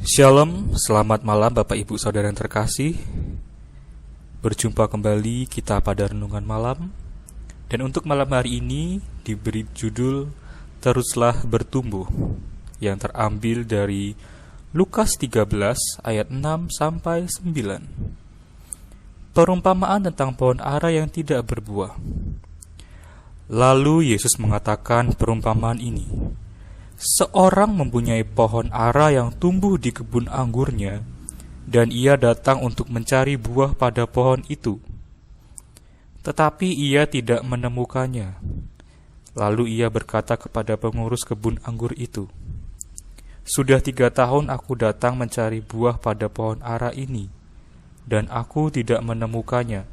Shalom, selamat malam Bapak Ibu Saudara yang terkasih. Berjumpa kembali kita pada renungan malam. Dan untuk malam hari ini diberi judul Teruslah Bertumbuh, yang terambil dari Lukas 13 ayat 6 sampai 9. Perumpamaan tentang pohon ara yang tidak berbuah. Lalu Yesus mengatakan perumpamaan ini. Seorang mempunyai pohon ara yang tumbuh di kebun anggurnya, dan ia datang untuk mencari buah pada pohon itu. Tetapi ia tidak menemukannya. Lalu ia berkata kepada pengurus kebun anggur itu, "Sudah 3 tahun aku datang mencari buah pada pohon ara ini, dan aku tidak menemukannya.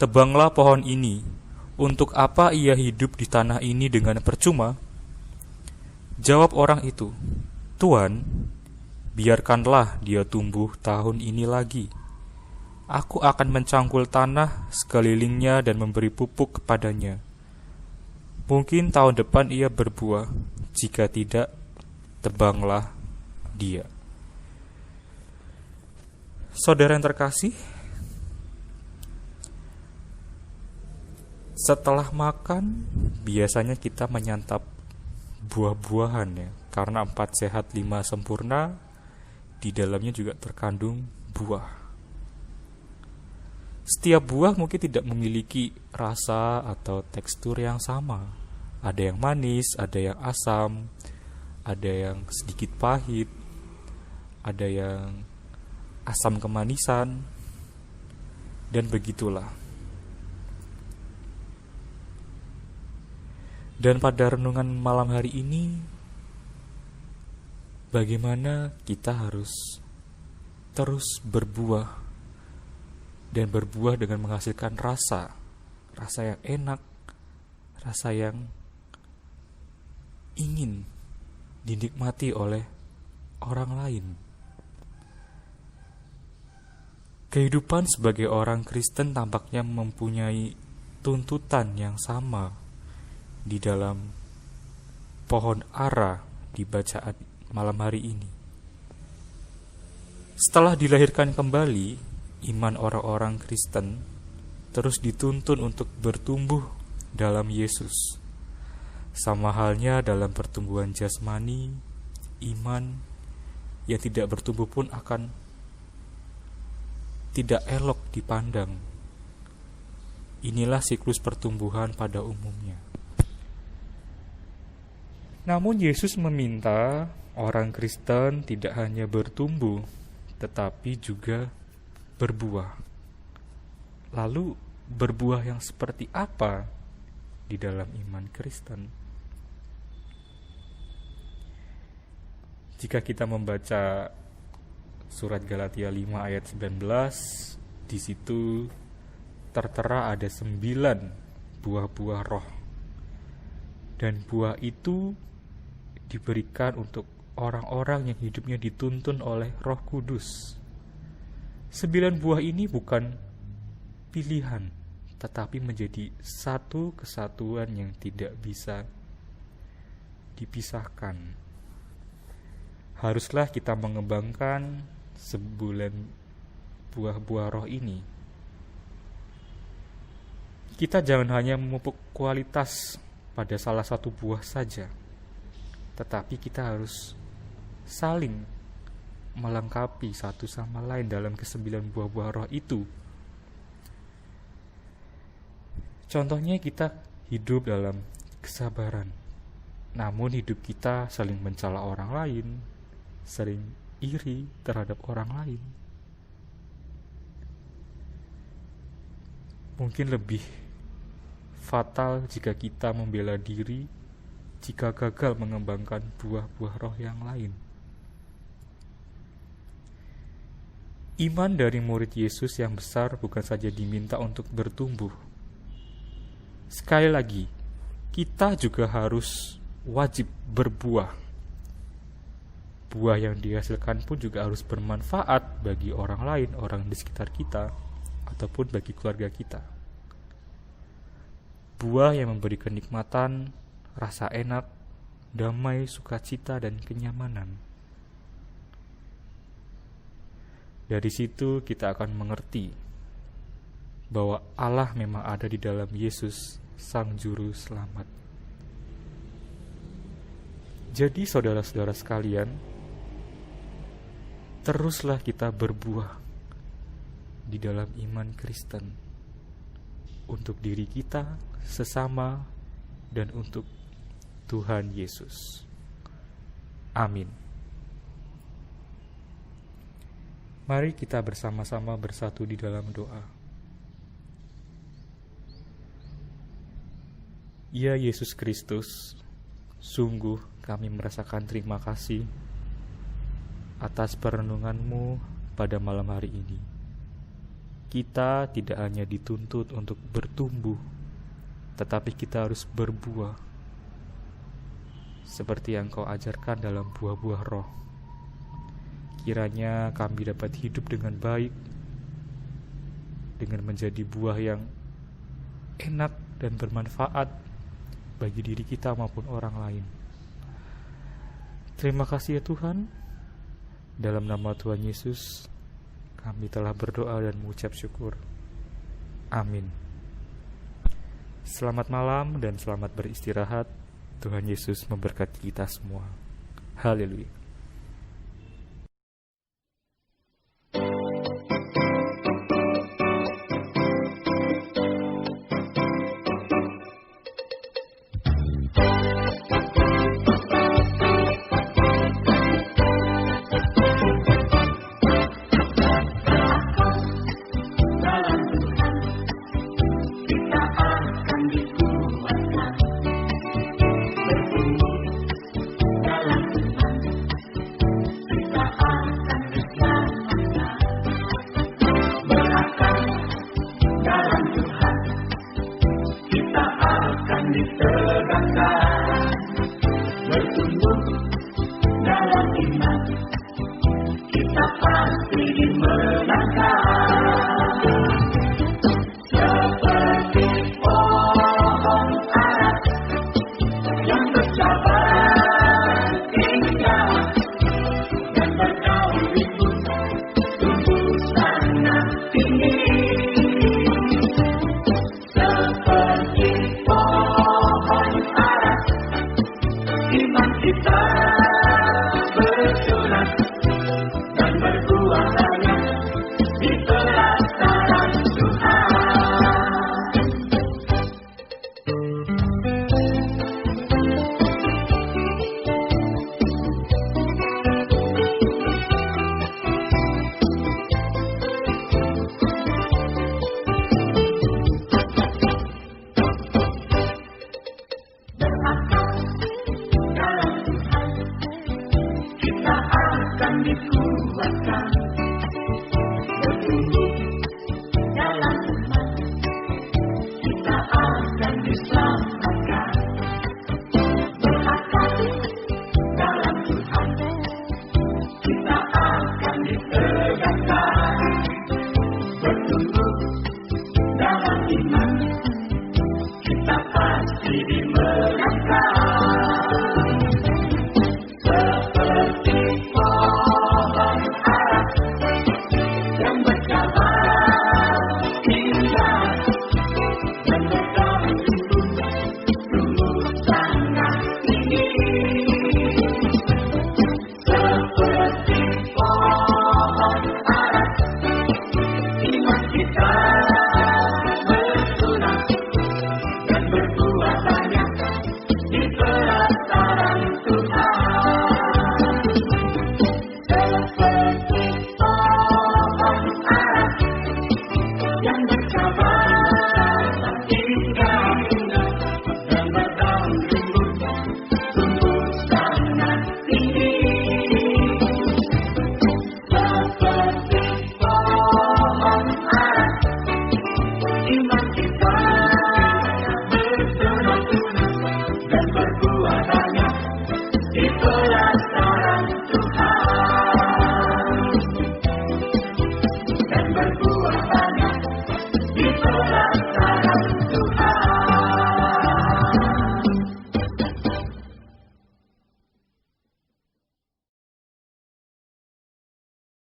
Tebanglah pohon ini. Untuk apa ia hidup di tanah ini dengan percuma?" Jawab orang itu, "Tuan, biarkanlah dia tumbuh tahun ini lagi. Aku akan mencangkul tanah sekelilingnya dan memberi pupuk kepadanya. Mungkin tahun depan ia berbuah, jika tidak, tebanglah dia." Saudara yang terkasih, setelah makan, biasanya kita menyantap buah-buahan ya, karena 4 sehat 5 sempurna, di dalamnya juga terkandung buah. Setiap buah mungkin tidak memiliki rasa atau tekstur yang sama. Ada yang manis, ada yang asam, ada yang sedikit pahit, ada yang asam kemanisan, dan begitulah. Dan pada renungan malam hari ini, bagaimana kita harus terus berbuah, dan berbuah dengan menghasilkan rasa yang enak, rasa yang ingin dinikmati oleh orang lain. Kehidupan sebagai orang Kristen tampaknya mempunyai tuntutan yang sama di dalam pohon ara di bacaan malam hari ini. Setelah dilahirkan kembali, iman orang-orang Kristen terus dituntun untuk bertumbuh dalam Yesus. Sama halnya dalam pertumbuhan jasmani, iman yang tidak bertumbuh pun akan tidak elok dipandang. Inilah siklus pertumbuhan pada umumnya. Namun Yesus meminta orang Kristen tidak hanya bertumbuh, tetapi juga berbuah. Lalu berbuah yang seperti apa di dalam iman Kristen? Jika kita membaca surat Galatia 5 ayat 19, di situ tertera ada 9 buah-buah roh. Dan buah itu diberikan untuk orang-orang yang hidupnya dituntun oleh Roh Kudus. 9 buah ini bukan pilihan, tetapi menjadi satu kesatuan yang tidak bisa dipisahkan. Haruslah kita mengembangkan 9 buah-buah roh ini. Kita jangan hanya memupuk kualitas pada salah satu buah saja, tetapi kita harus saling melengkapi satu sama lain dalam ke-9 buah-buah roh itu. Contohnya kita hidup dalam kesabaran, namun hidup kita saling mencela orang lain, sering iri terhadap orang lain. Mungkin lebih fatal jika kita membela diri jika gagal mengembangkan buah-buah roh yang lain. Iman dari murid Yesus yang besar bukan saja diminta untuk bertumbuh. Sekali lagi, kita juga harus wajib berbuah. Buah yang dihasilkan pun juga harus bermanfaat bagi orang lain, orang di sekitar kita, ataupun bagi keluarga kita. Buah yang memberi kenikmatan, rasa enak, damai, sukacita, dan kenyamanan. Dari situ kita akan mengerti bahwa Allah memang ada di dalam Yesus, Sang Juru Selamat. Jadi saudara-saudara sekalian, teruslah kita berbuah di dalam iman Kristen untuk diri kita, sesama, dan untuk Tuhan Yesus. Amin. Mari kita bersama-sama bersatu di dalam doa. Ya Yesus Kristus, sungguh kami merasakan terima kasih atas perenungan-Mu pada malam hari ini. Kita tidak hanya dituntut untuk bertumbuh, tetapi kita harus berbuah, seperti yang Kau ajarkan dalam buah-buah roh. Kiranya kami dapat hidup dengan baik, dengan menjadi buah yang enak dan bermanfaat bagi diri kita maupun orang lain. Terima kasih ya Tuhan. Dalam nama Tuhan Yesus, kami telah berdoa dan mengucap syukur. Amin. Selamat malam dan selamat beristirahat. Tuhan Yesus memberkati kita semua. Haleluya. Iman kita bersurat-surat dan berbuat